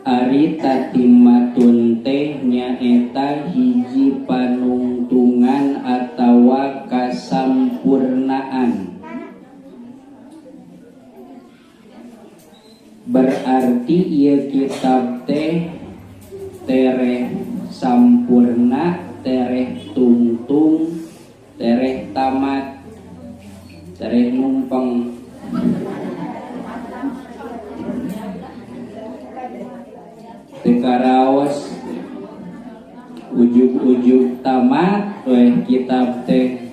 Ari tatimatun teh nyaeta hiji panungtungan atawa kasampurnaan. Berarti ieu kitab teh tereh sampurna, tereh tungtung, tereh tamat, tereh numpang. Tekaraos ujug-ujug tamat weh kitab teh.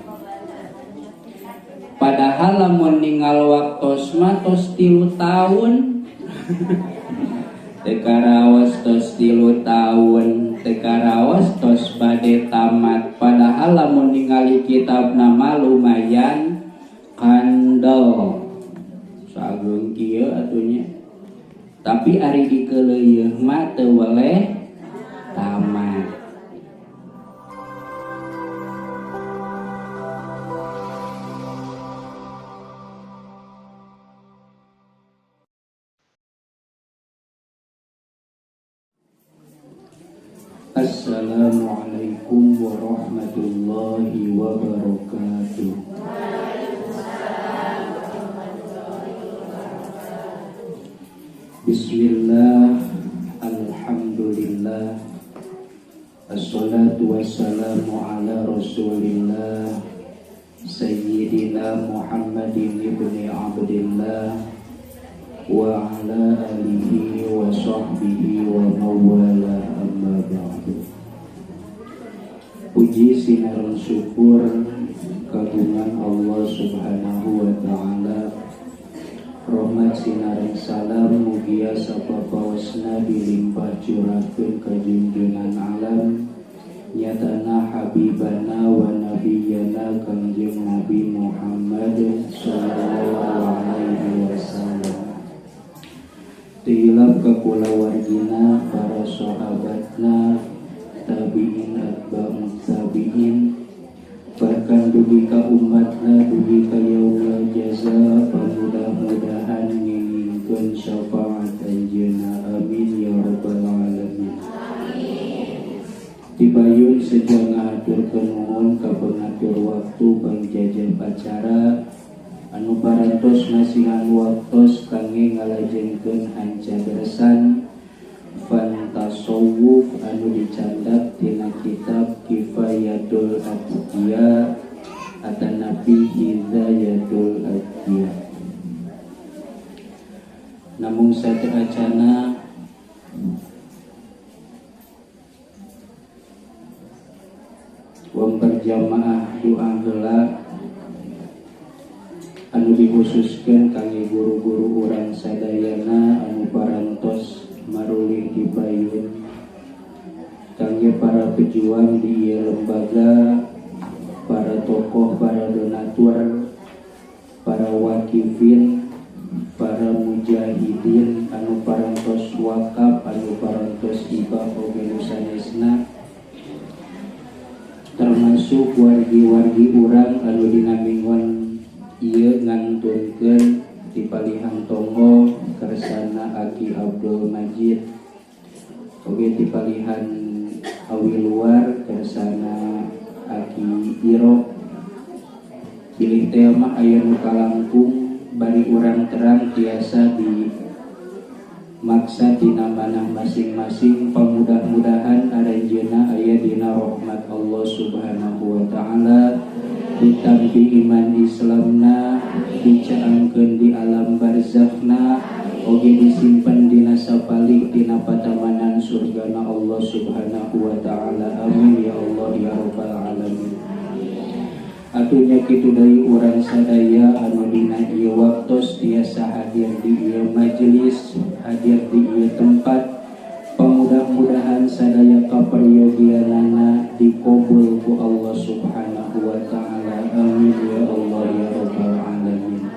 Padahal lamun ningal waktos mah tos 3 tahun. Tekaraos tos 3 tahun, tekaraos tos bade tamat. Padahal lamun ningali kitab nama lumayan kandel. Sageung kieu atunya. Tapi ari dikeuleuyeun mah teu weleh tamat. Assalamualaikum warahmatullahi wabarakatuh. Bismillah, alhamdulillah, assalatu wassalamu ala rasulillah, Sayyidina Muhammadin ibni Abdillah, wa ala alihi wa sahbihi wa mawala, amma ba'du. Puji sinaran syukur kagungan Allah subhanahu wa ta'ala, rahmat sinaran salam mugia sapapawasna dilimpah curahkeun ka junjungan alam nyatana habibana wa nabiyana Kangjeng Nabi Muhammad sallallahu alaihi wasallam. Tilap ka kulawargina para sahabatna tabi'in atba'ut tabi'in, bahkan dugi ka umatna dugi ka yaumul jaza. Mudah-mudahan ngingkeun syafaat anjeunna, amin ya rabbal alamin. Tibayun sejang ngaturkeun nuhun ka pengatur waktu pangjajah acara anu parantos masihan waktos kangge ngalajengkeun hancadresan fantasawuf anu dicandak tina kitab Kifayatul Atqiya atanapi Hidayatul Atqiya. Namung sateacana wong berjamaah doa heula anu dikhususkeun kangge guru-guru urang sadayana anu parantos marulih di payun, kangge para pejuang di ieu lembaga, para tokoh, para donatur, para wakifin, para mujahidin anu parantos wakaf, anu parantos hibah oge nu sanesna, termasuk wargi-wargi urang anu dinamingon ieu ngantunkeun di palihan tonggo kersana Aki Abdul Majid, oge di palihan awi luar kersana Aki Iro. Pilih teh mah aya nu kalangkung bari urang terang tiasa di maksa tina manah masing-masing. Pamudah-mudahan aranjeunna aya dina rahmat Allah subhanahu wa ta'ala, ditampi iman Islamna, dicaangkeun di alam barzakhna, oge disimpen dina sapalik dina patamanan surgana Allah subhanahu wa ta'ala, amin ya Allah ya rabbal alamin. Atunya kitu deui urang sadaya anu dina ieu waktos tiasa hadir di ieu majelis, hadir di ieu tempat. Pamudah-mudahan sadaya kaperyogianana dikabul ku Allah subhanahu wa ta'ala, amin ya Allah ya rabbal alamin.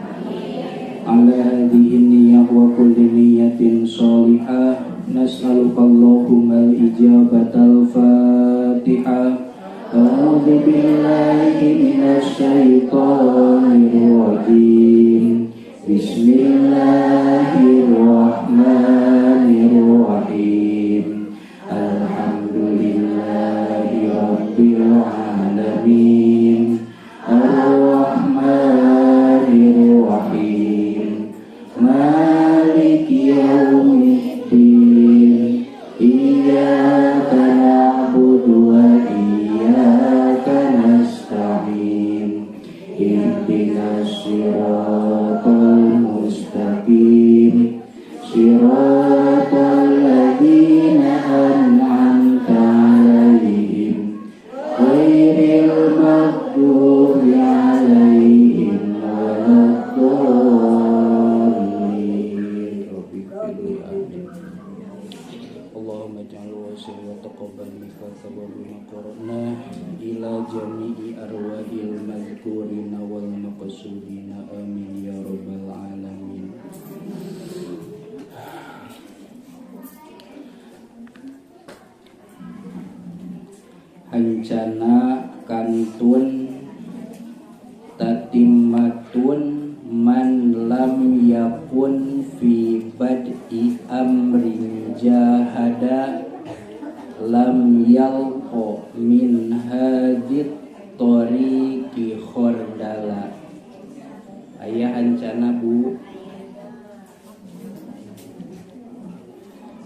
Ala hadhihi niyyah wa kulli niyyatin shalihah nas'aluka Allahumma al-ijabatal fatihah. A'udzu billahi minasy syaithanir rajim. Bismillahirrahmanirrahim. Allahumma ij'alhu wasil wa taqabbal minka bima qara'na ila jami'i arwahil mazkurina wal maqsudina amin ya rabbal alamin. Hancana kantun tatimmatun man lam yakun fi bad'i amrin jahada lam yalqa min hadit tariqi khordala. Ayah hancana bu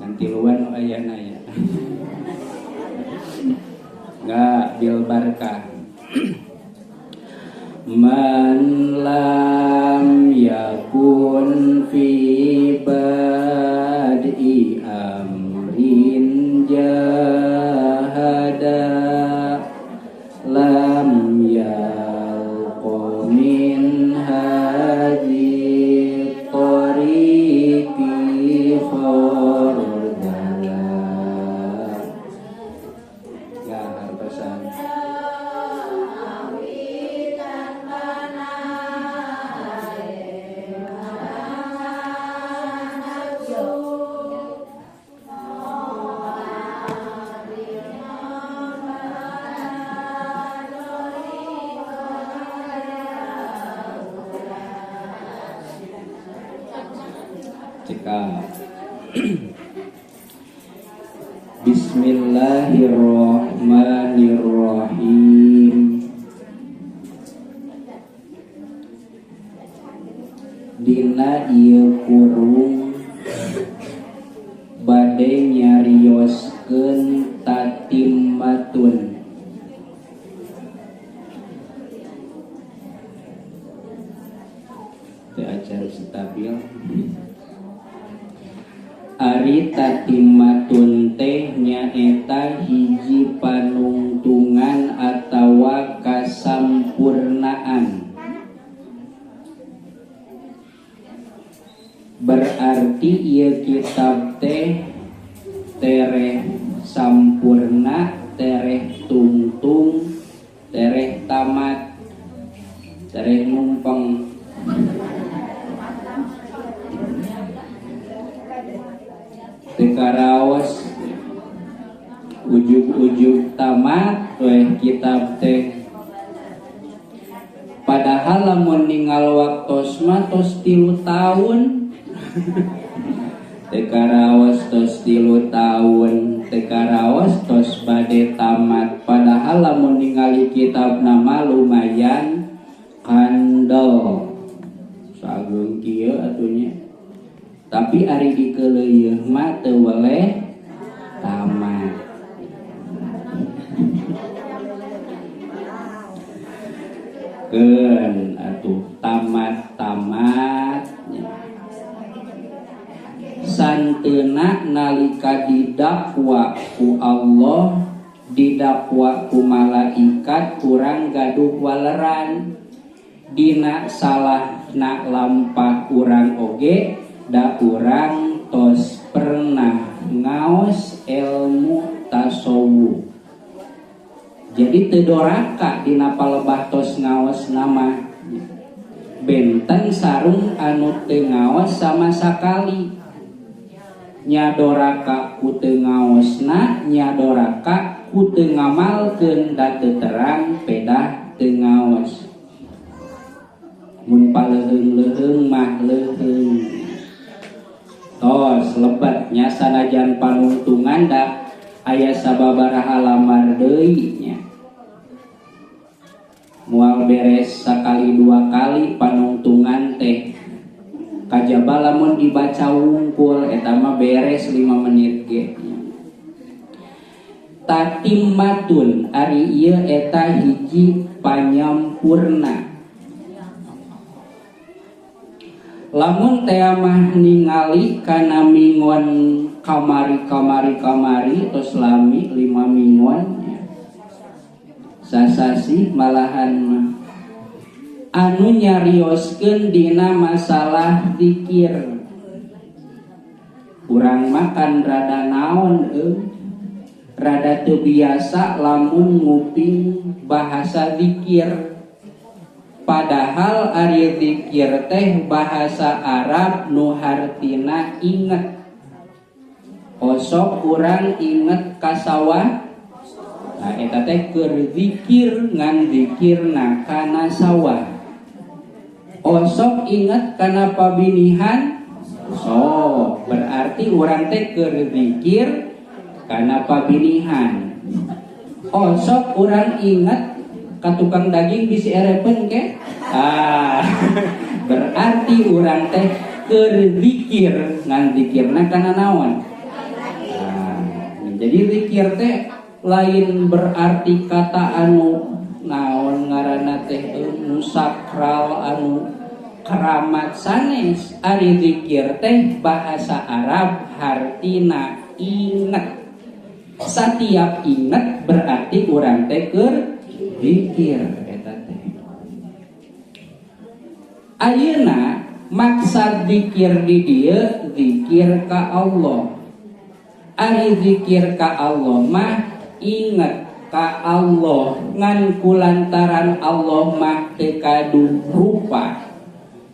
nanti luan ayana ya nggak bil barkah. Man lam yakun fi bad'i amrin jahada lam yalqa min hadhi tariqi khordala. Ya harpasan Bismillahirrahmanirrahim. Dina ieu kurung bade nyarioskeun tatimmatun. Teu acara stabil. Ari tatimmatun teh nyaeta hiji panungtungan atawa kasampurnaan. Berarti ieu kitab teh tereh sampurna, tereh tungtung, tereh tamat, tereh numpeng. Tekaraos ujug-ujug tamat weh kitab teh. Padahal lamun ningal waktosna tos 3 tahun. Tekaraos tos 3 tahun, tekaraos tos bade tamat. Padahal lamun ningali kitab nama lumayan kandel. Sageung kieu atunya. Tapi ari dikeuleuyeun mah teu weleh tamat. Keun atuh tamat-tamat. Santeuna nalika didakwa ku Allah, didakwa ku malaikat, urang gaduh waleran. Dina salahna lampah urang oge, da urang tos pernah ngaos ilmu tasawuf. Jadi teu doraka dina palebah tos ngaos nama. Benten sarung anu teu ngaos sama sakali. Nya doraka ku teu ngaosna, nya doraka ku teu ngamalkeun da teu terang pedah teu ngaos. Mun paleuheung-leuheung mah leuheung. Tos lebat nya sanajan panungtungan da aya sababaraha lamar deui nya. Moal beres sakali 2 kali panungtungan teh. Kajaba lamun dibaca wungkul eta mah beres 5 menit ge. Tatimmatun ari ieu eta hiji panyampurna. Lamun teh mah ningali kana mingon kamari tos lami 5 mingon sasasi malahan mah anu nyarioskeun dina masalah zikir. Urang makan rada naon rada teu biasa lamun nguping bahasa zikir. Padahal ari zikir teh bahasa Arab nu hartina inget. Osok urang inget ka sawah. Nah eta teh keur zikir ngan zikirna kana sawah. Osok inget kana pabinihan. So berarti urang teh keur zikir kana pabinihan. Osok urang inget ka tukang daging bisi erepen ke? Berarti urang teh keur zikir ngan zikirna kana naon? Jadi zikir teh lain berarti kata anu naon ngaranna teh anu sakral anu keramat sanes. Ari zikir teh bahasa Arab hartina inget. Setiap inget berarti urang teh keur zikir eta teh. Ayeuna maksud zikir di dieu zikir ka Allah. Ari zikir ka Allah mah inget ka Allah ngan kulantaran Allah mah teu kaduh rupa,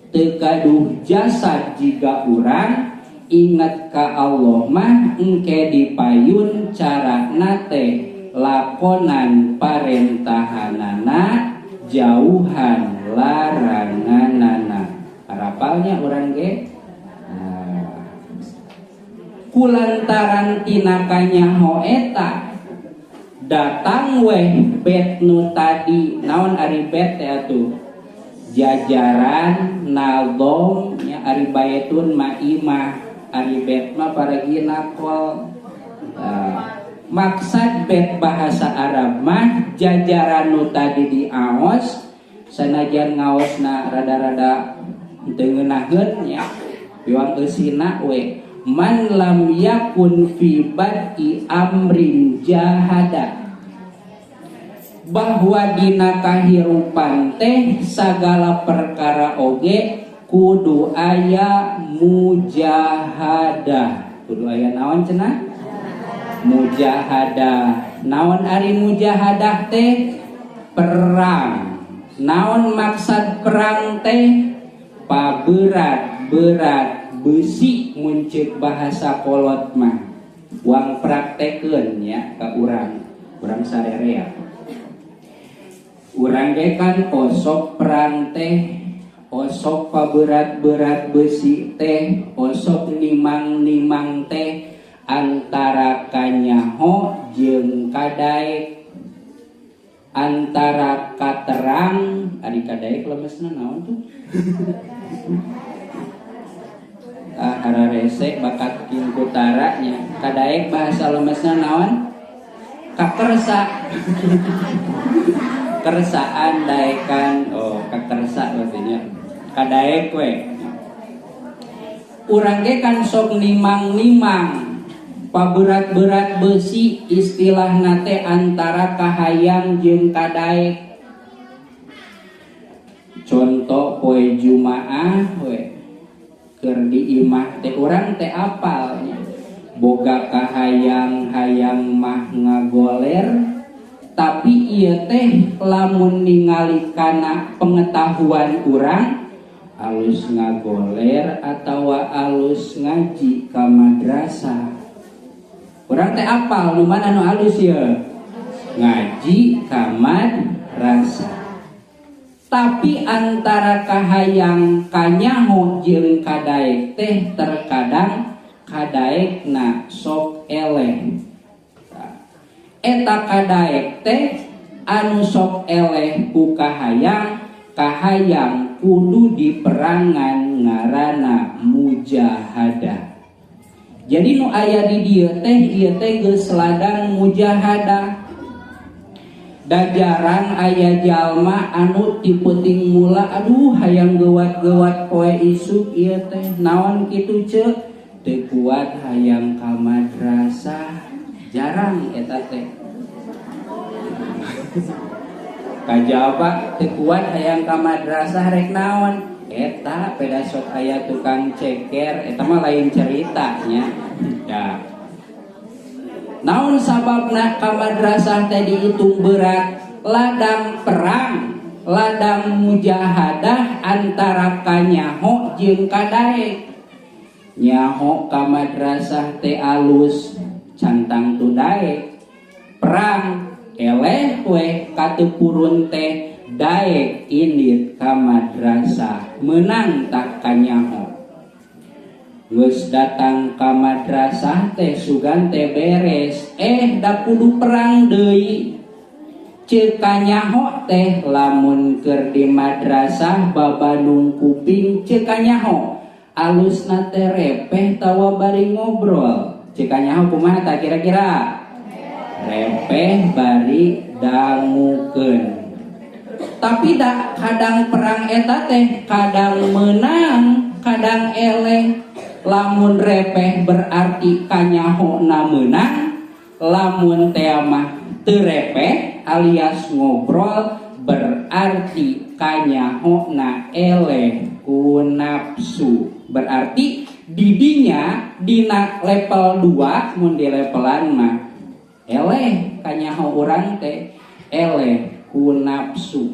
teu kaduh jasad jiga urang. Inget ka Allah mah engke dipayun carana teh lakonan parentahanana jauhan laranganana. Harapalnya urang ge kulantaran tinakanya hoeta datang weh bet nu tadi naon ari bet teh atuh jajaran naldom nya ari bayetun maimah ari bet mah paragi nakol. Maksud bet bahasa Arab mah jajaran nu tadi diaos sanajan ngaosna rada-rada teu ngeunaheun nya biwang eusina we man lam yakun fi bad'i amrin jahada, bahwa dina kahirupan teh sagala perkara oge kudu aya mujahadah. Kudu aya naon cenah? Mujahadah. Naon ari mujahadah teh? Perang. Naon maksud perang teh? Paberat-berat besi muncul bahasa kolot mah uang praktekeun ya ka urang sarerea. Urang ge kan osok perang teh, osok paberat-berat besi teh, osok nimang-nimang teh antara kanyaho jeung kadaek, antara katerang ari kadaek lemesna naon tuh? Hararese bakat kingkutaranya kadaek bahasa lemesna naon? Kakersa. Kersaan daekan kakersa artinya kadaek we. Urang ge kan sok nimang-nimang paberat-berat besi istilahna teh antara kahayang jeung kadaek. Contoh poe Jumaah we keur di imah teh urang teh apalnya boga kahayang-hayang mah ngagoler, tapi ieu teh lamun ningali kana pengetahuan urang alus ngagoler atawa alus ngaji ka madrasah. Urang teh apal nu mana nu alus ye? Ngaji ka madrasah. Tapi antara kahayang kanyaho jeung kadaek teh terkadang kadaekna sok eleh. Eta kadaek teh anu sok eleh ku kahayang, kahayang kudu diperangan ngaranna mujahadah. Jadi nu aya di dieu teh ieu teh geus ladang mujahadah. Dajaran aya jalma anu ti peuting mula aduh hayang geuwat-geuwat poe isuk ieu teh naon kitu ceuk teu kuat hayang ka madrasah. Jarang eta teh kajaba teu kuat hayang ka madrasah rek naon eta peda sok aya tukang ceker eta mah lain ceritanya. Naon sababna ka madrasah teh dihitung berat? Ladang perang, ladang mujahadah antara kanyaho jeung kadaek. Nyaho ka madrasah teh alus cantang tu daek. Perang eleh we katepurun teh daek indit ka madrasah menang tak kanyaho. Geus datang ka madrasah teh sugan teh beres, da kudu perang deui. Ceuk kanyaho teh lamun keur di madrasah babanung kuping ceuk kanyaho alusna teh repeh tawa bari ngobrol. Ceuk kanyaho kumaha tah kira-kira? Repeh bari dangukeun. Tapi kadang perang eta teh kadang menang, kadang eleh. Lamun repeh berarti kanyaho na menang, lamun teh mah teu repeh alias ngobrol berarti kanyaho na eleh ku nafsu. Berarti didinya dina level 2 mun di levelan mah eleh kanyaho urang teh eleh ku nafsu.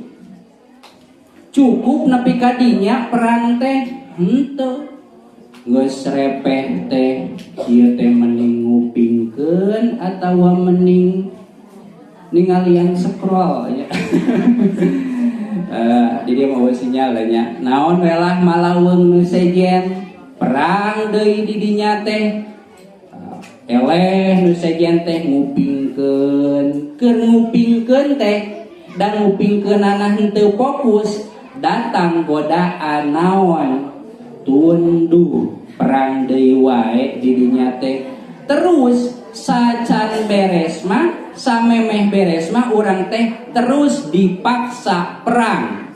Cukup nepi ka dinya perang teh henteu. Geus repeh teh ieu teh mending ngupingkeun atawa mending ningalian scroll ya. Jadi mau sinyal nya. Naon welah malaweung nu sejen perang deui di dinya teh. Eleh nu sejen teh ngupingkeun, keur ngupingkeun teh dan ngupingkeunana henteu fokus, datang godaan naon? Tunduh perang deui wae di dinya teh. Terus sacan beres mah samemeh beres mah urang teh terus dipaksa perang.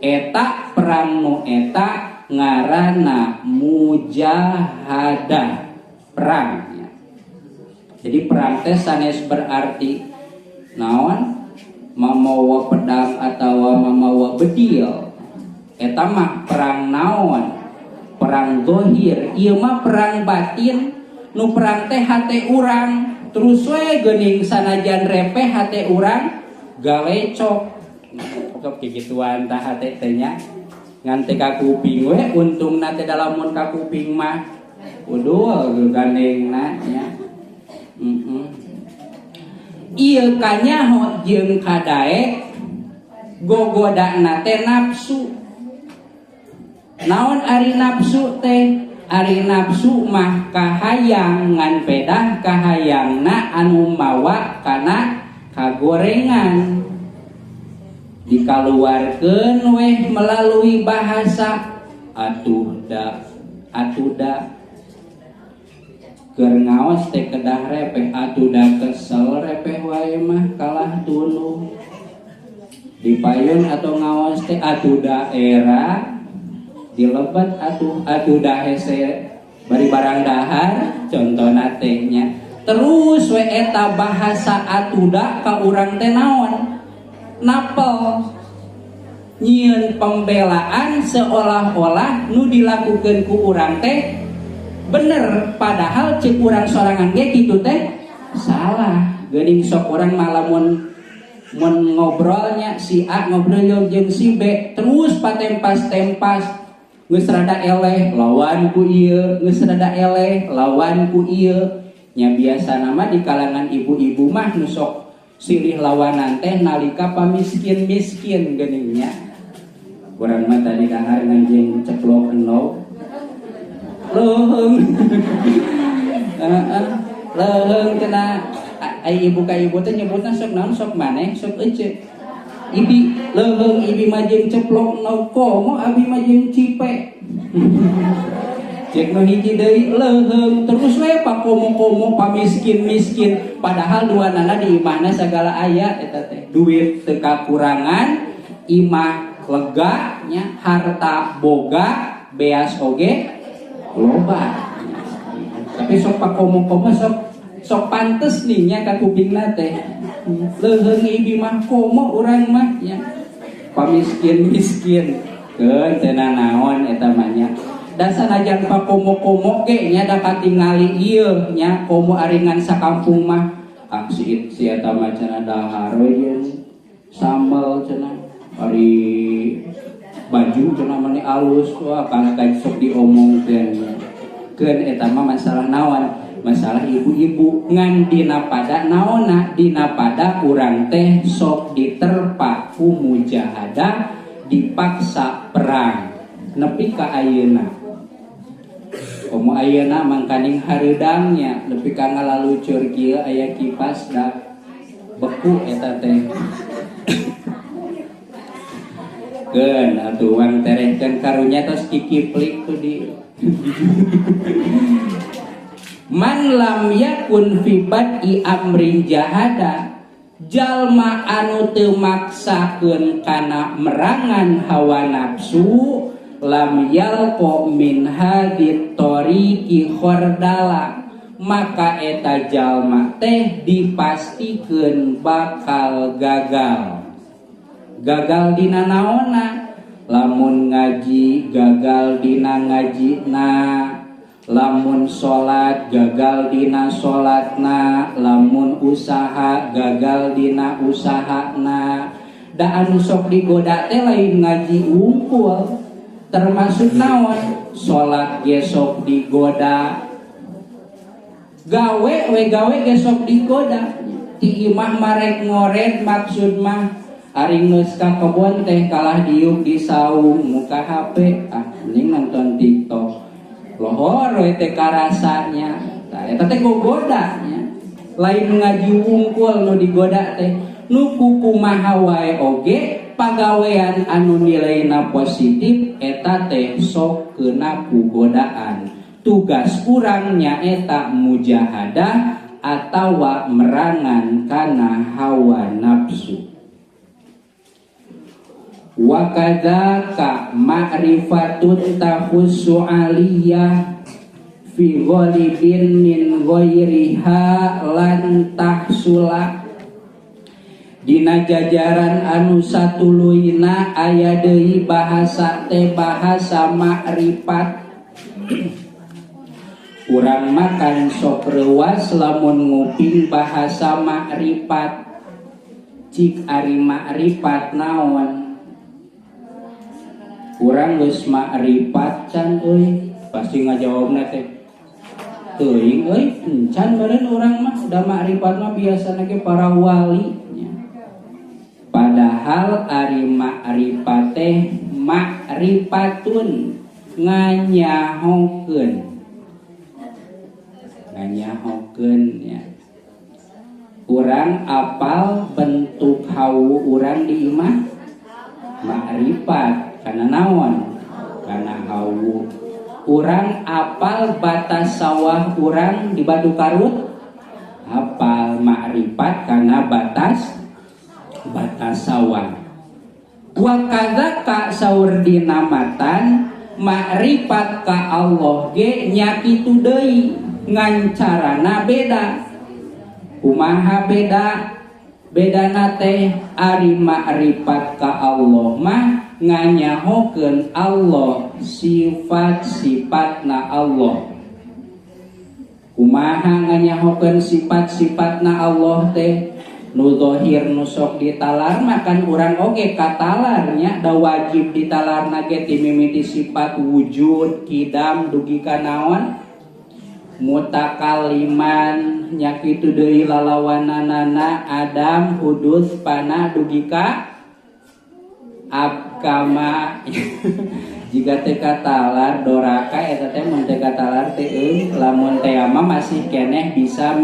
Eta perang nu eta ngaranna mujahadah, perang ya. Jadi perang teh sanes berarti naon? Mamawa pedang atawa mamawa bedil. Eta mah perang naon? Perang zahir. Ieu mah perang batin. Nu perang teh hate urang. Terus we geuning sanajan repeh hate urang galecok. Pokok kikituan tah hate teh nya. Ngan teh ka kuping we untungna teh dalamun ka kuping mah udul gandengna nya. Ieu kanyaho jeung kadaek gogodana teh nafsu. Naon ari nafsu teh? Ari nafsu mah kahayang ngan pedah kahayangna anu mawa kana kagorengan. Dikaluarkeun weh melalui bahasa atuh da keur ngaos teh kedah repeh atuh da kesel repeh wae mah kalah tuluh. Dipayun atau ngaos teh atuh daerah dilebat atuh dah hese bari barang dahar contona teh nya. Terus we eta bahasa atuda ka urang teh naon? Napel nyieun pembelaan seolah-olah nu dilakukeun ku urang teh bener, padahal ceuk urang sorangan ge kitu teh salah. Geuning sok urang malamun mun ngobrolnya si A ngobrol jeung si B terus patempas-tempas geus rada eleh lawan ku ieu, geus rada eleh lawan ku ieu. Nya biasana mah di kalangan ibu-ibu mah nu sok silih lawanan teh nalika pamiskin-miskin geuningnya. Urang mah tadi dahar nganjing ceplok enau. Leuheung. Leuheung cenah ai ibu ka ibu teh nyebutna sok naon sok maneh sok ece. Ibi leuheung ibi mah jeung ceplok enau komo abi mah jeung cipe. Cek nu hiji deui leuheung terus we pakomo-komo pamiskin-miskin padahal duanana di imahna sagala aya eta teh. Duit teu kakurangan, imah lega nya, harta boga, beas oge loba. Tapi sok pakomo-komo sok pantes nih nya ka kupingna teh. Leuheung ibi mah komo urang mah nya. Pamiskin-miskin keun teu naon eta mah nya. da sanajan pakomo-komo ge nya da katingali ieu nya komo aringan sakampung mah si eta mah cenah dahar we sambal cenah ari baju cenah mani alus wah kangkaj sok diomongkeun keun eta mah masalah naon masalah ibu-ibu ngan dina pada naonna dina pada urang teh sok diterpa ku mujahadah dipaksa perang nepi ka ayeuna komo ayeuna mangkaning hareudangnya nepi ka ngalalucur kieu aya kipas da beku eta teh keun atuh wang terehkeun karunya tos kikiplik tuh di man lam yakun fi bad'i amrin jahada jalma anu teu maksakeun kana merangan hawa nafsu lam yalqa min hadit tariqi khordala maka eta jalma teh dipastikeun bakal gagal dina naonna lamun ngaji gagal dina ngajina lamun salat gagal dina salatna lamun usaha gagal dina usahana da anu sok digoda teh lain ngaji unggul termasuk naon salat ge sok digoda gawe ge sok digoda ti imah marek ngoret maksud mah ari geus ka kebon teh kalah diuk di saung muka HP mending nonton TikTok lohor we teh karasanya tah eta teh gogoda nya lain ngaji wungkul nu digoda teh nu kumaha wae oge pagawean anu nilaina positif eta teh sok keuna ku godaan tugas urang nyaeta mujahadah atawa merangan kana hawa nafsu wa kadzaka ma'rifatun tahussu aliyah fi ghalibin min ghairiha lan tahsula dina jajaran anu satuluina aya deui bahasa teh bahasa ma'rifat urang makan sok reuas lamun nguping bahasa ma'rifat cik ari ma'rifat naon urang geus ma'rifat can euy pasti ngajawabna teh teuing euy can meureun urang mah da ma'rifat mah biasana ge para wali nya padahal ari ma'rifat teh ma'rifatun nganyahokeun ya urang apal bentuk hawu urang di imah ma'rifat kana naon kana hawu urang apal batas sawah urang di Batu Karut apal ma'rifat kana batas sawah wa kadzaka saur dina matan ma'rifat ka Allah ge nya kitu deui ngan carana beda kumaha bedana teh ari ma'rifat ka Allah mah nganyahokeun Allah sifat-sifatna Allah kumaha nganyahokeun sifat-sifatna Allah teh nu zahir nu sok ditalar makan urang oge katalarnya da wajib ditalarna ge ti mimiti sifat wujud kidam dugi ka naon mutakaliman nya kitu deui lalawananana Adam hudus pana dugi ka abkama jika teh katalar doraka eta teh mun teh katalar teh lamun teh mah masih keneh bisa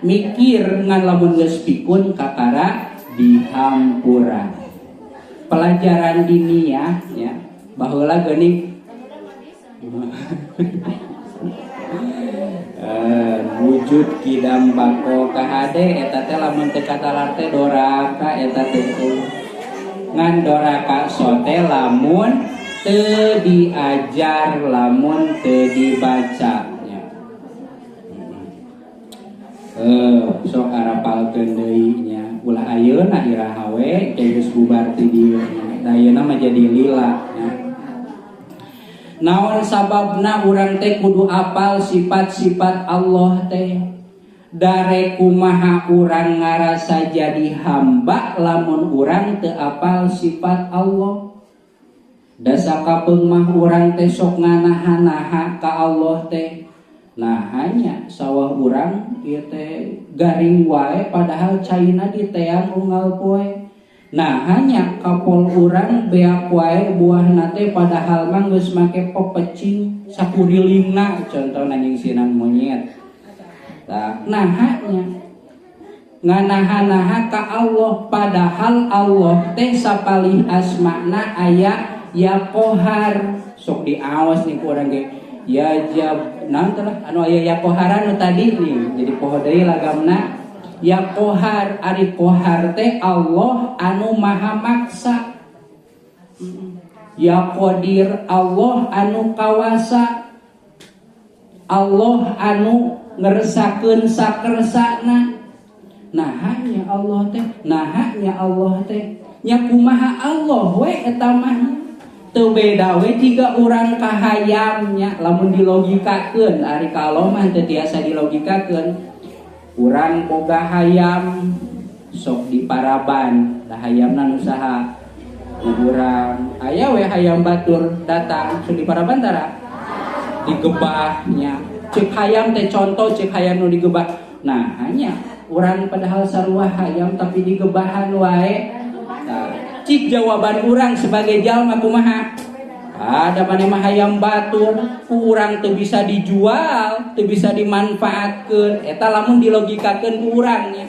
mikir ngan lamun geus pikun kakara dihampura pelajaran diniyah ya baheula geuning wujud kidam bako kahade eta teh lamun teh katalar teh doraka eta teh ngan doraka sote lamun teu diajar lamun teu dibaca nya sok arapalkeun deui nya ulah ayeuna iraha we geus bubar ti dieu nya ayeuna mah jadi lila nya Naon sababna urang teh kudu apal sifat-sifat Allah teh. Dare kumaha urang ngarasa jadi hamba lamun urang teu apal sifat Allah. Dasa kapeung mah urang teh sok nganaha-naha ka Allah teh. Nah hanya sawah urang ieu teh garing wae padahal caina diteang unggal poe. Nah hanya kapol urang beak wae buahna teh padahal mah geus make pepecing sakurilingna contohna nyingsinan monyet. Nah hanya nganaha-naha ka Allah padahal Allah teh sapalih asmana aya ya Qahar. Sok diawas nih kurang ge ya jab nanti lah anu aya ya Qaharan tadi nih jadi poho deui lagamna ya Qahar. Ari Qahar teh Allah anu maha maksa. Ya Qadir Allah anu kawasa. Allah anu ngeresakeun sakersana. Nah hanya Allah teh nya kumaha Allah we eta mah teu beda we jiga urang kahayamnya lamun dilogikakeun ari ka Allah mah teu tiasa dilogikakeun. Urang boga hayam sok diparaban da hayamna nu saha urang aya we hayam batur datang sok diparaban tara digebahnya cek hayam teh contoh cek hayam nu digebah. Nah hanya urang padahal sarua hayam tapi digebahan wae. Nah, cik jawaban urang sebagai jalma kumaha? Ada maneh mah hayam batur ku urang teu bisa dijual, teu bisa dimanfaatkeun. Eta lamun dilogikakeun ku urang nya.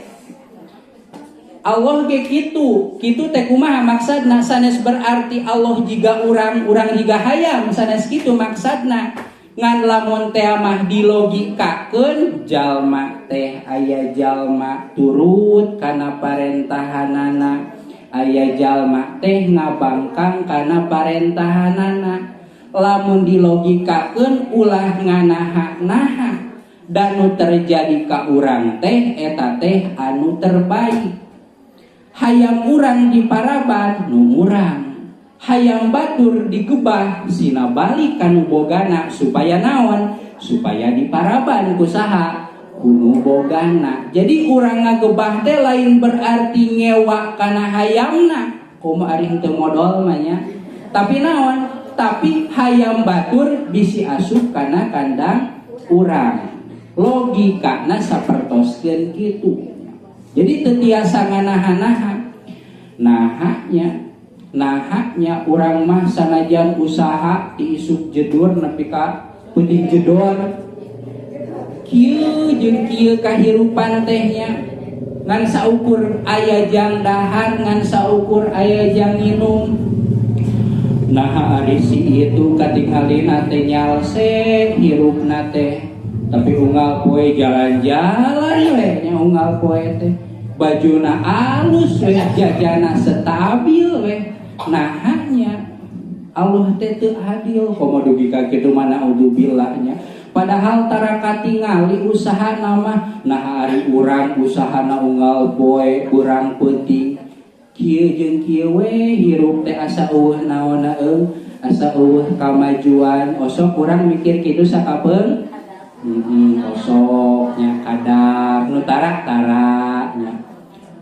Allah ge kitu teh kumaha maksudna sanes berarti Allah jiga urang jiga hayam sanes kitu maksudna. Ngan lamun teh mah dilogikakeun jalma teh aya jalma turut kana parentahanana, aya jalma teh ngabangkang kana parentahanana. Lamun dilogikakeun ulah nganaha-naha dan nu terjadi ka urang teh eta teh anu terbaik. Hayam urang diparaban nu murang. Hayam batur digebah sina balik kanu bogana supaya naon? Supaya diparaban ku saha? Kunu bogana. Jadi urang ngagebah teh lain berarti ngewa kana hayamna. Komo ari henteu modal mah nya. Tapi naon? Tapi hayam batur bisi asup kana kandang urang. Logikana sapertoskeun kitu. Jadi teu tiasa nganaha-naha. Nahanya urang mah sanajan usaha diisuk jedur nepi ka putih jedor kieu jeung kieu kahirupan tehnya ngan saukur aya jang dahar ngan saukur aya jang minum. Nah ari si itu katingalina teh nyalse hirupna teh tapi unggal poe jalan-jalan we nya unggal poe teh bajuna alus we jajana stabil we. Nah hanya Allah teh teu adil komo dugi ka kitu mana udzubillahnya padahal tara katingali usahana mah nah ari urang usahana unggal poe urang peuting kieu jeung kieu we hirup teh asa eueuh naonna asa eueuh kamajuan osok urang mikir kitu sakapeung osoknya kadar nu tara-taranya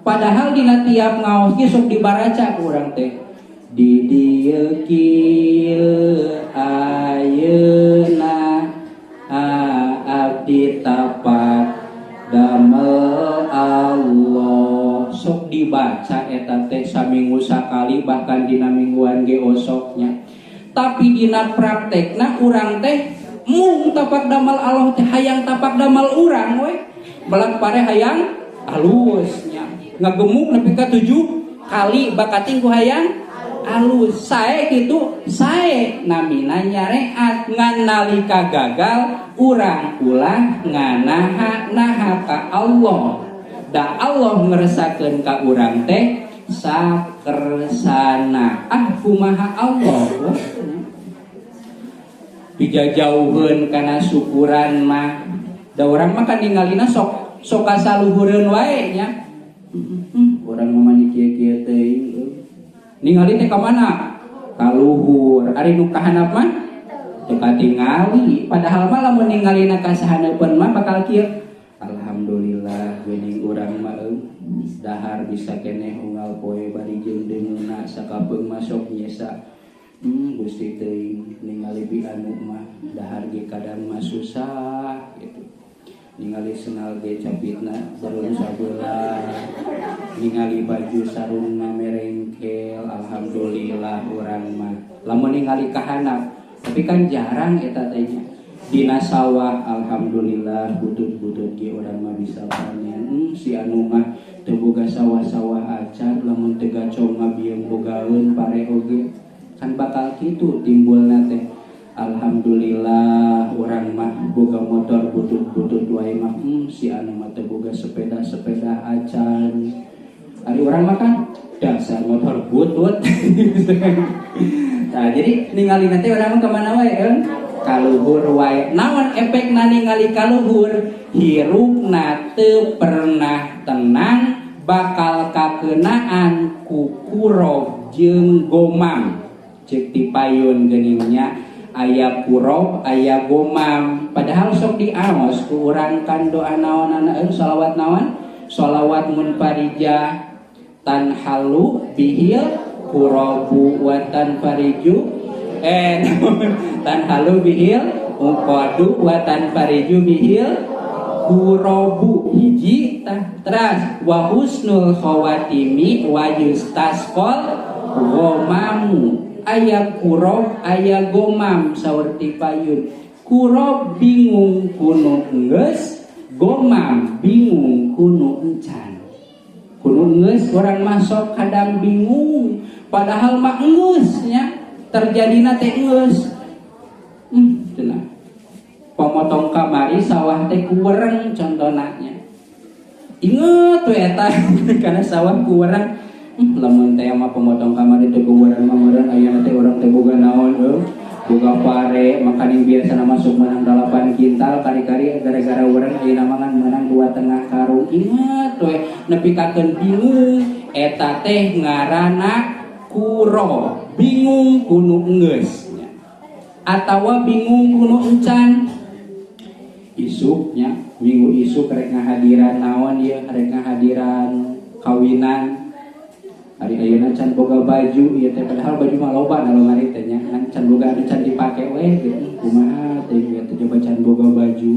padahal dina tiap ngaos ge sok dibaraca ku urang teh di dieu kieu ayeuna abdi tapat damel Allah sok dibaca eta teh saminggu sakali bahkan dina mingguan ge osoknya. Tapi dina praktekna urang teh mung tapak damel Allah teh hayang tapak damel urang we belang pare hayang alusnya ngagemuk nepi ka 7 kali bakating ku hayang alus sae gitu sae namina nyareat ngan nalika gagal urang ulah nganaha-naha ka Allah da Allah ngresakeun ka urang teh sakersana kumaha Allah bijajauheun kana syukuran mah da urang mah kan ningalina sok kasaluhureun wae nya urang mah kieu-kieu teuing ningali teh ka mana? Ka luhur. Ari nu kahandap mah teu katingali padahal mah lamun ningalina kasahaneupun mah bakal kieu alhamdulillah geuning urang mah dahar bisa keneh unggal poe bari jeung deungeuna sakapeung masuk nyesa Gusti teuing ningali bi anu mah dahar ge kadang mah susah gitu ningali senal ge capitna berun sabelah ningali baju sarungna merengkel alhamdulillah urang mah lamun ningali kahanap tapi kan jarang eta teh nya dina sawah alhamdulillah butut-butut ge urang mah bisa panen si anu mah teu boga sawah-sawah acan lamun teu gacong mah bieu bogaeun pare oge kan bakal kitu timbulna teh alhamdulillah urang mah boga motor butut-butut wae mah si anu mah teu boga sepeda acan ari urang mah kan dasar motor butut nah jadi ningali nanti urang mah kemana wae kaluhur wae naon efekna ningali kaluhur hirupna teu pernah tenang bakal kakeunaan ku kurob jeung gomam ceuk ti payun geuningnya aya kurob aya gomam padahal sok diaos ku urang kan doa naonana shalawat naon shalawat munfarijah tanhalu bihil kurobu wa tanfariju tanhalu bihil uqadu wa tanfariju bihil kurobu hiji teras wa husnul khawatimi wa yustasqal gomamu aya kurob aya gomam saurti payun kurob bingung kuno geus gomam bingung kuno encan kuno geus urang masuk kadang bingung padahal mah geus nya terjadina teh geus cenah pamotong kamari sawah teh kuwereng contona nya inget we eta kana sawah kuwereng lamun teh mah pemotong kamar itu kuburan mah aya teh urang teh boga naon boga pare makaning biasana masuk menang 8 kintal kari-kari gara-gara urang aya namangan menang 2,5 karung ingat we nepi kakeun bingung eta teh ngaranna kuro bingung kuno geus atawa bingung kuno encan isuknya minggu isuk rek ngahadiran naon ieu rek ngahadiran kawinan hari ayeuna can boga baju ieu teh padahal baju mah loba na lomari teh nya can boga anu can dipake we gitu kumaha teh ieu teh coba can boga baju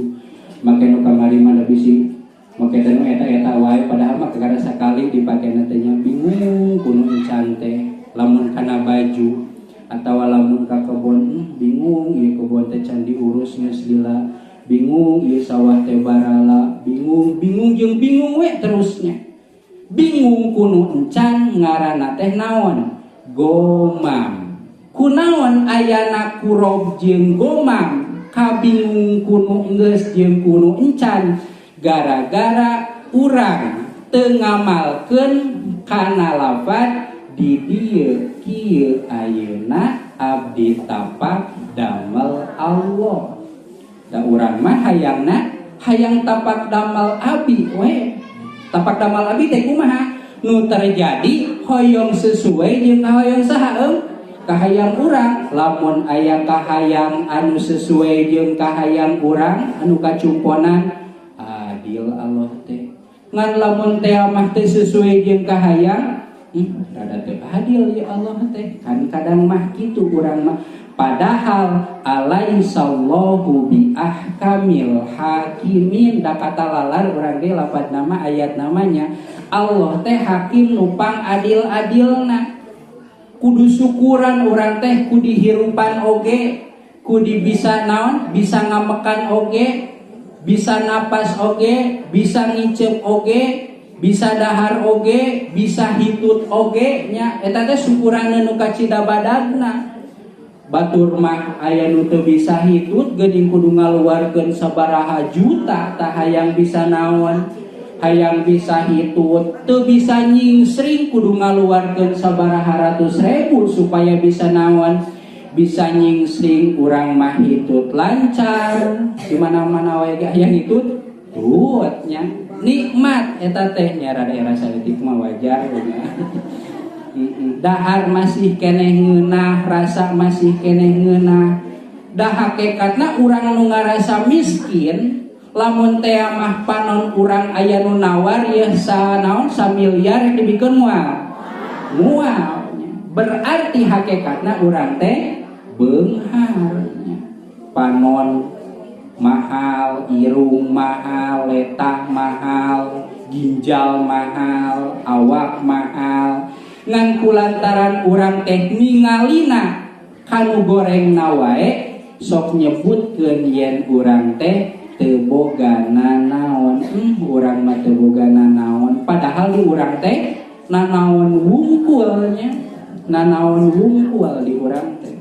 make nu kamari mah da bisi make teh nu eta wae padahal mah kada sakali dipakena teh nya bingung kuno encan teh lamun kana baju atawa lamun ka kebon bingung ieu kebon teh can diurus geus lila bingung ieu sawah teh barala bingung jeung bingung we terusnya bingung kuno encan ngaranna teh naon gomam kunaon ayana kurob jeung gomam kabingung kuno geus jeung kuno encan gara-gara urang teu ngamalkeun kana lafaz di dieu kieu ayeuna abdi tapak damel Allah da urang mah hayang tapak damel abdi we tapak damal abi teh kumaha nu terjadi hoyong sesuai jeung kahoyong saha kahayang urang lamun aya kahayang anu sesuai jeung kahayang urang anu kacumponan adil Allah teh ngan lamun teh mah teu sesuai jeung kahayang rada teu adil ya Allah teh kan kadang mah kitu urang mah padahal alaihissallahu bi ahkamil hakimin da kata lalar urang ge lafaz nama ayat namanya Allah teh hakim nupang adil-adilna kudu syukuran urang teh ku dihirupan oge ku bisa naon bisa ngamekan oge bisa napas oge bisa ngicep oge bisa dahar oge bisa hitut oge nya eta teh syukuran nu kacida badagna batur mah aya nu teu bisa hitut geuning kudu ngaluarkeun sabaraha juta tah hayang bisa naon hayang bisa hitut teu bisa nyingsring kudu ngaluarkeun sabaraha ratus ribu supaya bisa naon bisa nyingsring urang mah hitut lancar di mana-mana wae ge aya hitut tut nya nikmat eta teh nya rada rasa leutik mah wajar dahar masih keneh ngeunah rasa masih keneh ngeunah da hakikatna urang nu ngarasa miskin lamun teh mah panon urang aya nu nawar ya sanaon samiliar dibikeun moal berarti hakikatna urang teh beunghar panon mahal, irung mahal, letah mahal, ginjal mahal, awak mahal. Ngan kulantaran urang teh ningalina kanu gorengna wae sok nyebutkeun yen urang teh teu bogana naon. Urang mah teu bogana naon, padahal di urang teh nanaon wungkulnya, nanaon wungkul di urang teh.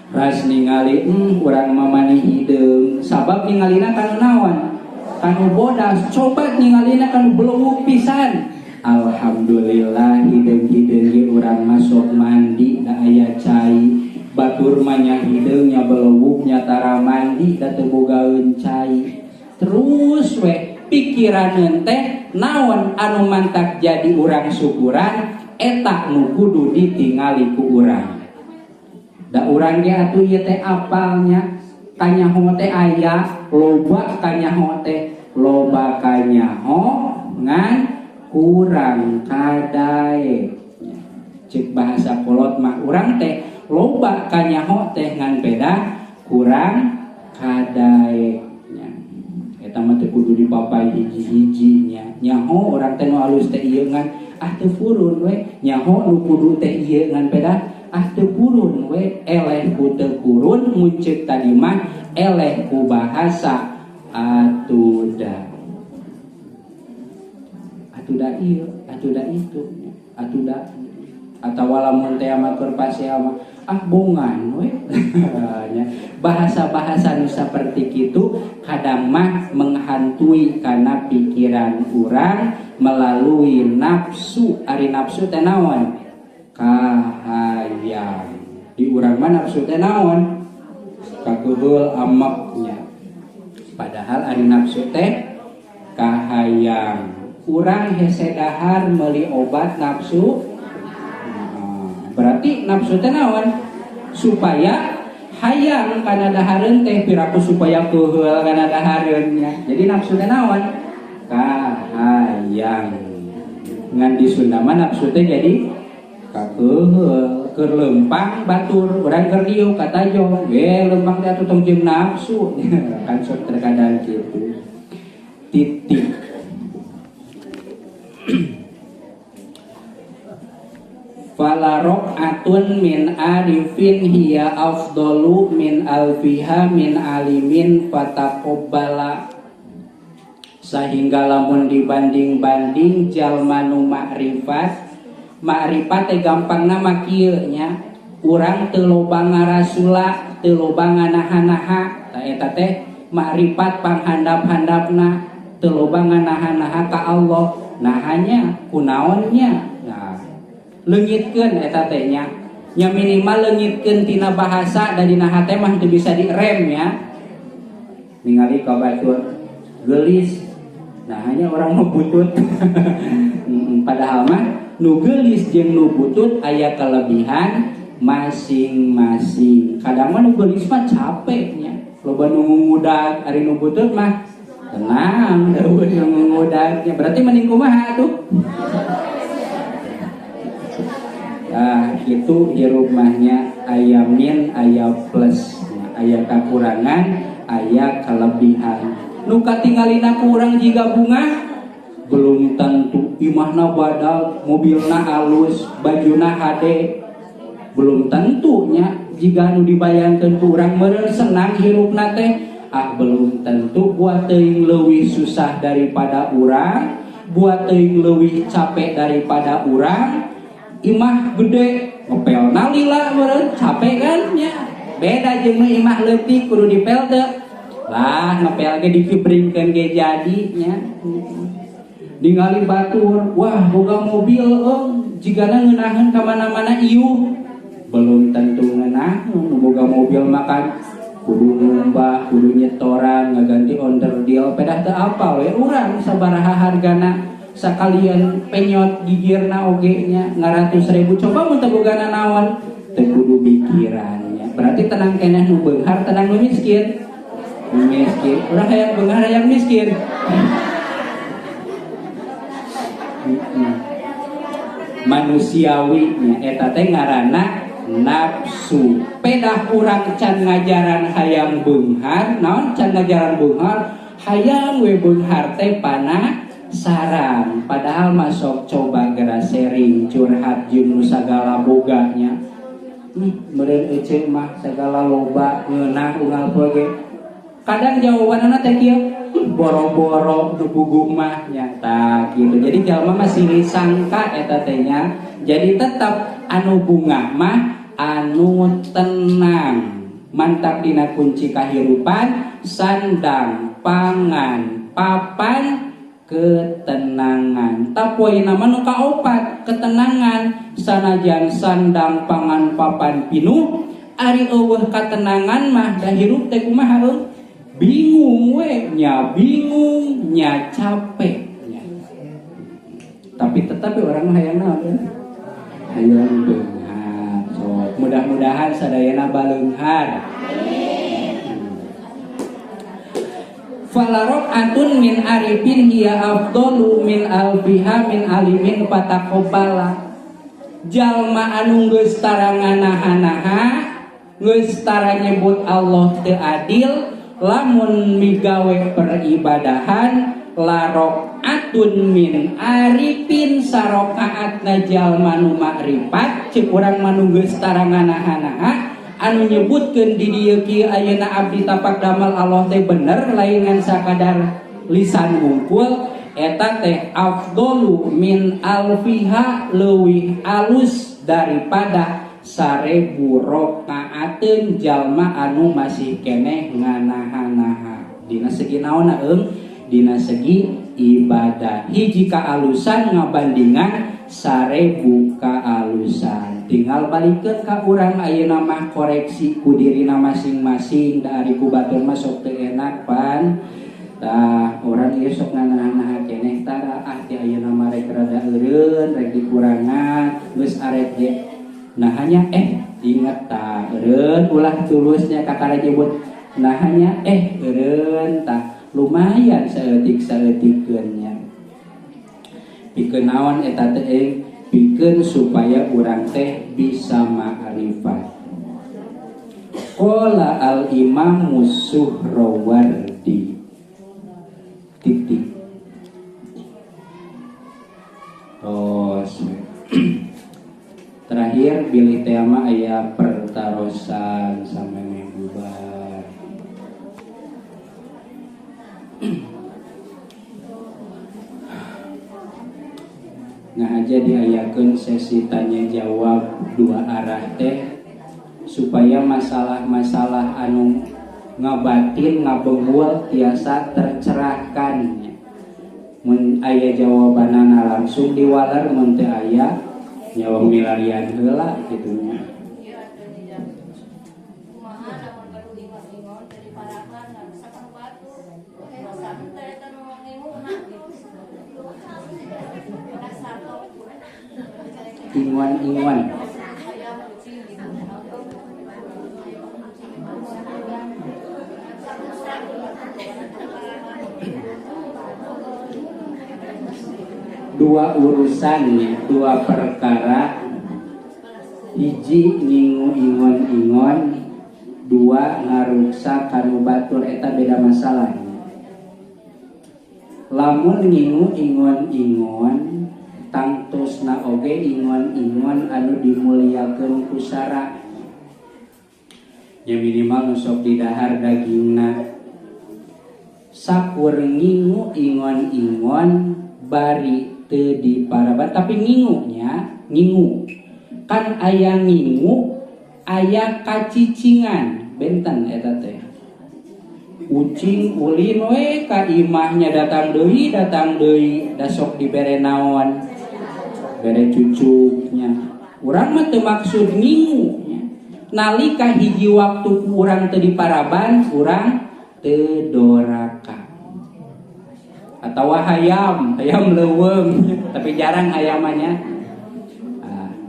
Ras ningali urang mamani hideung sabab ningalina kanu naon kanu bodas coba ningalina kanu belewuk pisan alhamdulillah hideung-hideung ge urang masuk mandi da aya cai batur mah nya hideung nya belewuk nya tara mandi da teu bogaeun cai terus we pikiraneun teh naon anu mantak jadi urang syukuran eta nu kudu ditingali ku urang. Da urang ge atuh ieu teh apalnya kanyaho teh aya loba kanyaho teh loba kanyaho ngan kurang kadae ceuk bahasa kolot mah urang teh loba kanyaho teh ngan beda kurang kadae nya eta mah teh kudu dipapai hiji-hiji nya nyaho urang teh nu alus teh ieu ngan teu purun we nyaho nu kudu teh ieu ngan beda teu purun we eleh ku teu purun muncul tadi mah eleh ku bahasa atuda ieu atuda itu atuda atawa lamun teh mah keur pasea mah bongan we bahasa-bahasa nu saperti kitu kadang mah menghantui kana pikiran urang melalui nafsu. Ari nafsu teh naon kahayang di urang mah nafsu teh naon kakuhul amaknya padahal ari nafsu teh kahayang urang hese dahar meuli obat nafsu berarti nafsu teh naon supaya hayang kana dahareun teh piraku supaya keuheul kana dahareunnya jadi nafsu teh naon kahayang ngan di Sunda mah nafsu teh jadi kakeuheul keur lempang batur urang keur dieu katajo ge lempang teh atuh tong jeung nafsu kan sok terkadang kitu titik fala raq'atun min arifin hiya afdalu min alfiha min alimin fataqabbala sehingga lamun dibanding-banding jalma nu makrifat teh gampangna mah kieu nya urang teu loba ngarasula teu loba nganaha-naha ta eta teh makrifat panghandap-handapna teu loba nganaha-naha ka Allah nahanya kunaonnya nah leungitkeun eta teh nya minimal leungitkeun tina bahasa da dina hate mah teu bisa direm ya ningali ka batur geulis nah hanya orang nu butut padahal mah nu geulis jeung nu butut aya kelebihan masing-masing. Kadang mah nu geulis mah capek nya loba nu ngudag ari nu butut mah tenang eueuh nu ngudagnya berarti mending kumaha atuh itu hirup mahnya aya min aya plus aya kekurangan aya kelebihan nu katinggalina ku urang jiga bunga belum tentu imahna badag mobilna halus bajuna hade belum tentunya jika nu dibayangkeun ku urang meureun senang hirupna teh belum tentu buat teuing leuwih susah daripada urang buat teuing leuwih capek daripada urang imah gede ngepelna lila meureun capek kan nya beda jeung imah leutik kudu dipel teu lah ngepel ge dikibringkeun ge jadi nya ningali batur wah boga mobil jigana ngeunaheun ka mana-mana ieu belum tentu ngeunaheun boga mobil makan kudu ngumbah kudu nyetoran ngaganti onderdil pedah teu apal we urang sabaraha hargana sakalian penyot gigirna oge nya ngaratus ribu coba mun teu bogana naon teu kudu pikirannya berarti tenang keneh nu beunghar, tenang nu miskin. Miskin, urang hayang beunghar hayang miskin. Manusiawi nya eta teh ngaranna nafsu. Pedah urang can ngajaran hayang beunghar, naon can ngajaran beunghar, hayang we beunghar teh panasaran. Padahal masuk coba gara sharing curhat jeung nu sagala boganya. Meureun ece mah sagala loba ngeunah unggal poe. Kadang jawabanna teh kieu, boro-boro nu bugung mah nyata gitu. Jadi jalma masih sangka eta teh nya. Jadi tetap anu bunga mah anu tenang. Mantap dina kunci kahirupan, sandang, pangan, papan, ketenangan. Tapoeuna mah nu kaopat, ketenangan. Sanajan sandang, pangan, papan pinuh, ari eueuh katenangan mah da hirup teh kumaha eueuh? Bingung bingung nya capek nya. Tapi tetapi orang hayang naon? Hayang beunghar. So, mudah-mudahan sadayana baleunghar. Falarok atun min arifin hiya afdalu min alfiha min alimin patakobala. Jalma anu geus tara nganaha-naha, geus tara nyebut Allah teu adil, lamun migawe peribadahan larok atun min arifin sarokaat najal manu makrifat cek urang manu geus tara nganaha-naha anu nyebutkeun di dieu kieu ayeuna abdi tapak damal Allah teh bener lain ngan sakadar lisan ngungkul eta teh afdalu min alfiha leuwih alus daripada 1000 rakaateun jalma anu masih keneh nganaha-naha. Dina segi naonna dina segi ibadah. Hiji kaalusan ngabandingan 1000 kaalusan. Tinggal balikeun ka urang ayeuna mah koreksi ku dirina masing-masing da ari ku batur mah sok teu enak pan. Tah urang ieu sok nganaha-naha keneh tara ti ayeuna mah rek rada eureun, rek dikurangan, geus arek ge. Nah hanya ingat tak eureun ulah tulusnya kakara nyebut nah hanya eureun tah lumayan saeutik-saeutikeun nya. Pikeun naon eta teh pikeun supaya urang teh bisa ma'rifat. Qala al Imam Suhrawardi titik terakhir bilih tema aya pertarosan sampai bubar. Nah aja diayakeun sesi tanya jawab 2 arah teh supaya masalah-masalah anu ngabatin ngabeungul tiasa tercerahkan. Mun aya jawabanana langsung diwaler, mun teu aya nyawa milarian heula gitu nya. Inguan-inguan. Dua urusannya, 2 perkara. Hiji ngingu ingon-ingon, 2 ngaruksa kanu batur eta beda masalahnya. Lamun ngingu ingon-ingon tangtosna oge ingon-ingon anu dimuliakeun ku sara. Ya minimal nusok di dahar dagingna. Sakur ngingu ingon-ingon bari teu diparabat tapi ngingunya ngingu kan aya ngingu aya kacicingan benten eta teh ucing ulin we ka imahnya datang deui da sok dibere naon bere cucuknya urang mah teu maksud ngingu nya nalika hiji waktu urang teu diparaban urang teu doraka atau hayam leuweung tapi jarang hayamannya.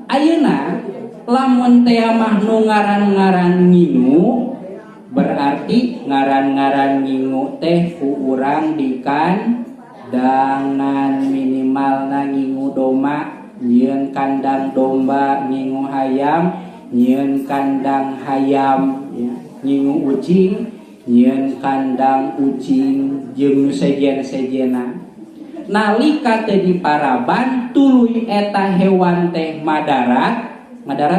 Ayeuna Lamun teh mah nu ngaran-ngaran ngingu berarti ngaran-ngaran ngingu teh ku urang dikandangan minimalna ngingu doma, nyieun kandang domba, ngingu hayam, nyieun kandang hayam, ya. Ngingu ucing, nyieun kandang ucing jeung nu sejen-sejena. Nalika teu diparaban tuluy eta hewan teh madarat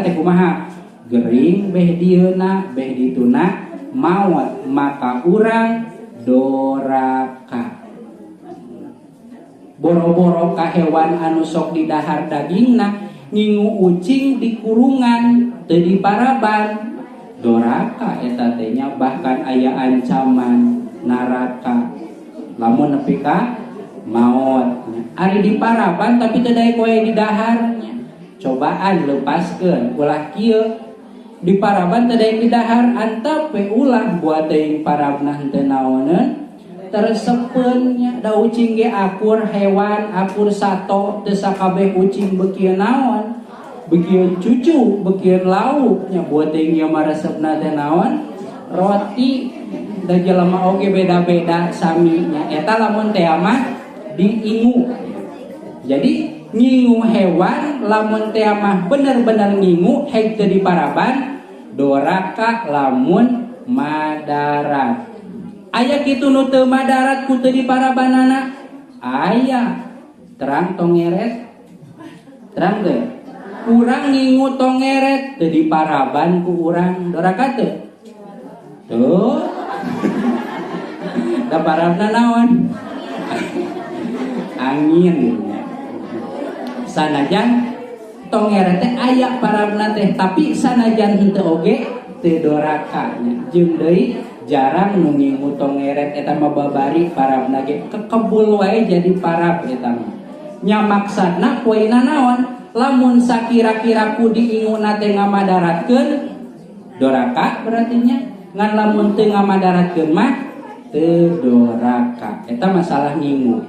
teh kumaha? Gering beh dieuna beh dituna maot, maka urang doraka. Boro-boro ka hewan anu sok didahar dagingna, ngingu ucing di kurungan teu diparaban, doraka eta teh nya, bahkan aya ancaman naraka lamun nepi ka maot. Ari diparaban tapi teu daek wae didaharnya. Cobaan lepaskeun ulah kieu diparaban teu daek didahar, antep we ulah buat teuing parabna henteu naoneun teresepeun nya. Da ucing ge akur hewan, akur sato, teu sakabeh ucing beukieu naon, beukieu cucu, beukieu lauk nya. Buat teuing ieu mah resepna teh naon? Roti. Da jelema oge beda-beda sami nya. Eta lamun teh mah diingu. Jadi ngingu hewan lamun teh mah bener-bener ngingu heg teu diparaban, doraka lamun madarat. Aya kitu nu teu madarat ku teu diparabanana? Aya. Terang tongeret. Terang teu? Urang ngingu tongeret teu diparaban ku urang, doraka teu? Tuh. Da parabna naon? Angin. Sanajan tongeret teh aya parabna teh, tapi sanajan henteu oge teu doraka nya. Jeung deui jarang nu ngingu tongeret eta mah babari parabna ge kekebul wae jadi parab eta mah. Nya maksudna poina naon? Lamun sakira-kira ku diinguna teh ngamadaratkeun doraka berarti nya. Ngan lamun teu ngamadaratkeun mah teu doraka. Eta masalah ngingu.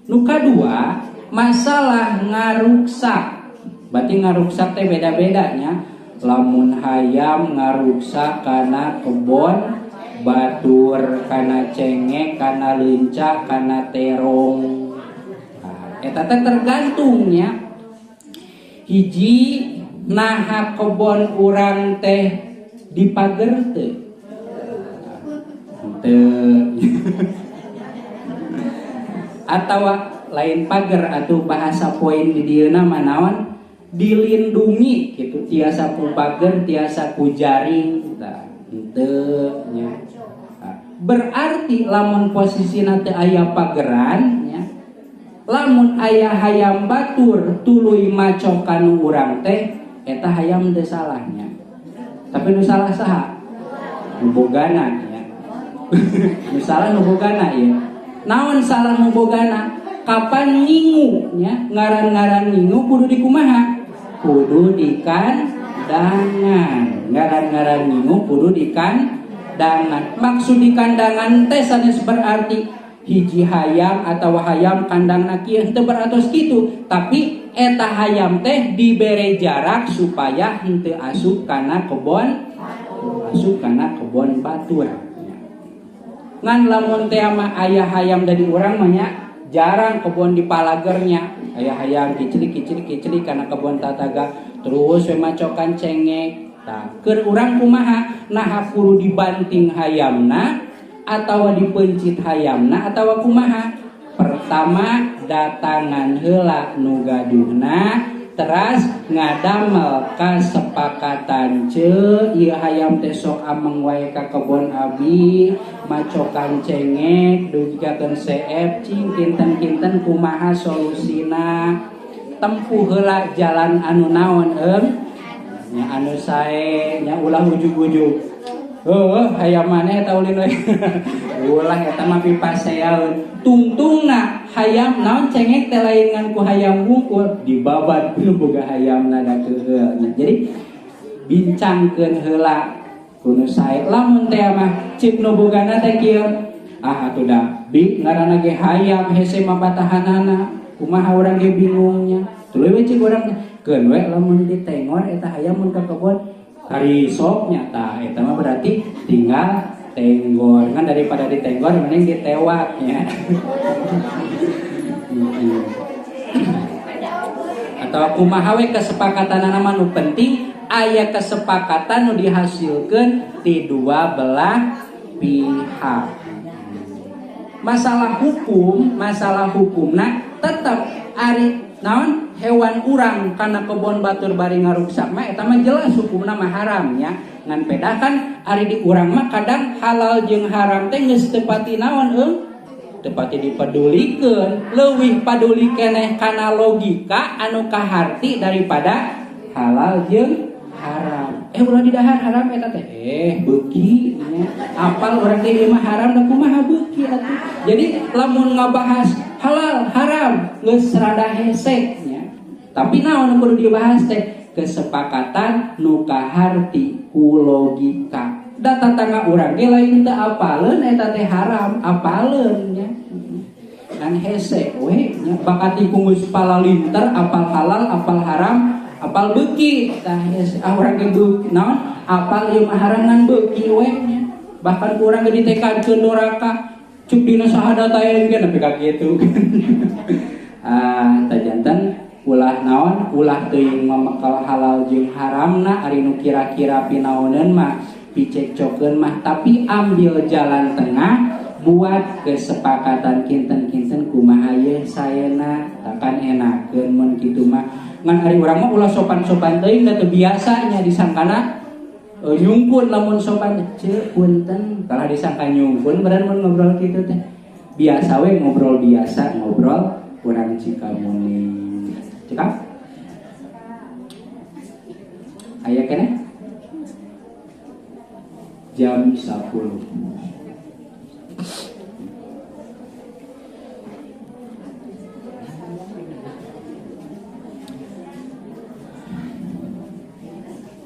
Nu kadua, masalah ngaruksak. Berarti ngaruksak teh beda-beda nya. Lamun hayam ngaruksak kana kebon, batur kana cengek, kana leuncak, kana terong. Nah, eta teh tergantungnya. Hiji naha kebon urang teh dipager teu? Teu. Atawa lain pager atuh bahasa poin di dieuna mah naon? Dilindungi gitu, tiasa ku pager, tiasa ku jaring. Tah, henteu nya. Berarti lamun posisina teu aya pageran nya, lamun aya hayam batur tuluy macokan urang teh, eta hayam teu salahnya. Tapi nu salah saha? Nu bogana nya. Nu salah nu bogana ya. Naon salah nu bogana? Kapan ngingu nya? Ngaran-ngaran ngingu kudu dikumaha? Kudu dikandangan. Ngaran-ngaran ngingu kudu dikandangan. Maksud dikandangan teh sanes berarti hiji hayam atau hayam kandangna kieu henteu beratos kitu, tapi eta hayam teh dibere jarak supaya henteu asup kana kebon batur. Ngan lamun teh mah aya hayam dari urang mah nya jarang kebon di palagernya. Aya hayam kicili kana kebon tataga terus we macokan cengek. Tah, keur urang kumaha? Nah kudu dibanting hayamna atawa dipencit hayamna atawa kumaha? Pertama datangan heula nu gaduhna, teras ngadamel kasepakatan ieu hayam teh sok ameng wae ka kebon abi, macokan cengek dugigakeun CF cing kinten-kinten kumaha solusina. Tempuh heula jalan anu naon nya anu sae nya ulah ujug-ujug. Hayam maneh eta ulin we. Ulah eta mah pipaseaeun. Tungtungna hayam naon cengek teh lain ngan ku hayam hungkul dibabat kudu boga hayamna da keheul. Jadi bincangkeun heula kudu sae. Lamun teh mah cik nu bogana teh kieu. Atuh da bi ngaranna ge hayam hese mah batahanana. Kumaha urang ge bingungnya. Tuluy we cik urang keun we lamun ditengon eta aya mun ka kebon karisok nyata eta mah berarti tinggal tenggor kan daripada ditenggor mending ditewak nya. Atau kumaha we kesepakatanana mah nu penting aya kesepakatan nu dihasilkeun ti dua belah pihak. Masalah hukumna tetap ari naon hewan urang kana kebon batur bari ngaruksak mah eta mah jelas hukumna mah haram nya. Ngan peda kan ari di urang mah kadang halal jeung haram teh geus teu pati naon teu pati dipedulikeun, leuwih paduli keneh kana logika anu kaharti daripada halal jeung haram. Ulah di dahar haram eta teh beuki nya. Apal urang teh ieu mah haram da kumaha beuki atuh. Jadi lamun ngabahas halal haram geus rada hesek nya. Tapi naon kudu dibahas teh kesepakatan nu kaharti ku logika. Da tatangga urang ge lain teu apaleun eta teh haram, apaleun nya. Kan hesek we nya bakati kunggus palalinter apal halal, apal haram, apal beuki tah urang ge beuki naon apal ieu mah haram ngan beuki we nya. Bahkan urang ge ditekadkeun neraka cuk dina sahadat aya engke nepi ka kitu. Tajanten ulah naon ulah teuing mamekal halal jeung haramna ari nu kira-kira pinaoneun mah picekcokeun mah tapi ambil jalan tengah buat kesepakatan kinten-kinten kumaha ye sayeuna akan enakeun mun kitu mah ngan ari urang mah ulah sopan-sopan teuing da teu biasa nya disangkana nyungkun lamun sopan ceuk punten kalau disangka nyungkun bener mun ngobrol kitu teh biasa we ngobrol biasa ngobrol urang Cikamuni cekap aya keneh jam 10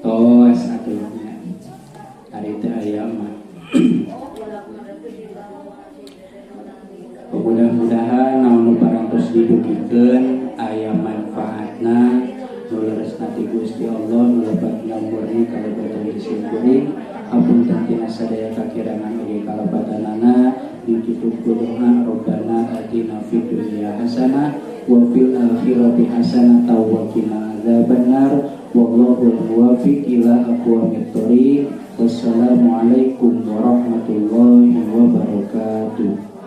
tos atuhnya hari teh aya mah mudah-mudahan naon nu parantos didugikeun aya manfaatna nu leresna ti Gusti Allah nu lebatna murni kalebatan disyukuri apunten tina sadaya kakirangan oge kalabatanana ditutup doa Rabbana atina fid dunya hasanah wa fil akhirati hasanah wa qina adzabannar wallahu muwaffiq ila aqwamit thoriq. Wassalamualaikum warahmatullahi wabarakatuh.